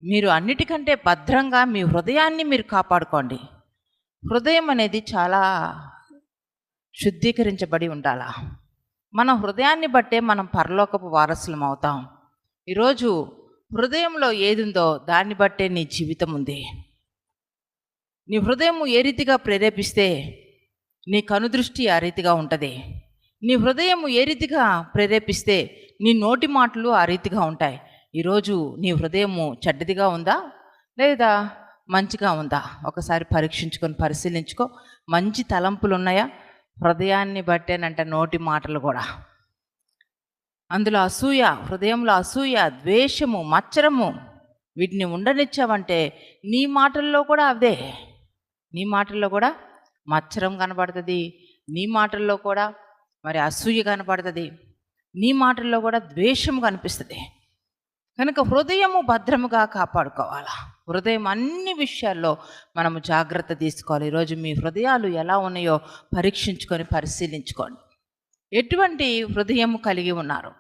మీరు అన్నిటికంటే భద్రంగా మీ హృదయాన్ని మీరు కాపాడుకోండి. హృదయం అనేది చాలా శుద్ధీకరించబడి ఉండాల. మన హృదయాన్ని బట్టే మనం పరలోకపు వారసులం అవుతాం. ఈరోజు హృదయంలో ఏదుందో దాన్ని బట్టే నీ జీవితం ఉంది. నీ హృదయం ఏ రీతిగా ప్రేరేపిస్తే నీ కనుదృష్టి ఆ రీతిగా ఉంటుంది. నీ హృదయం ఏ రీతిగా ప్రేరేపిస్తే నీ నోటి మాటలు ఆ రీతిగా ఉంటాయి. ఈరోజు నీ హృదయము చెడ్డదిగా ఉందా లేదా మంచిగా ఉందా? ఒకసారి పరీక్షించుకొని పరిశీలించుకో. మంచి తలంపులు ఉన్నాయా? హృదయాన్ని బట్టేనంట నోటి మాటలు కూడా. అందులో అసూయ, హృదయంలో అసూయ, ద్వేషము, మత్సరము వీటిని ఉండనిచ్చావంటే నీ మాటల్లో కూడా అవే. నీ మాటల్లో కూడా మత్సరం కనబడుతుంది, నీ మాటల్లో కూడా మరి అసూయ కనబడుతుంది, నీ మాటల్లో కూడా ద్వేషం కనిపిస్తుంది. కనుక హృదయము భద్రముగా కాపాడుకోవాలి. హృదయం అన్ని విషయాల్లో మనము జాగ్రత్త తీసుకోవాలి. ఈరోజు మీ హృదయాలు ఎలా ఉన్నాయో పరీక్షించుకొని పరిశీలించుకోండి. ఎటువంటి హృదయము కలిగి ఉన్నారు?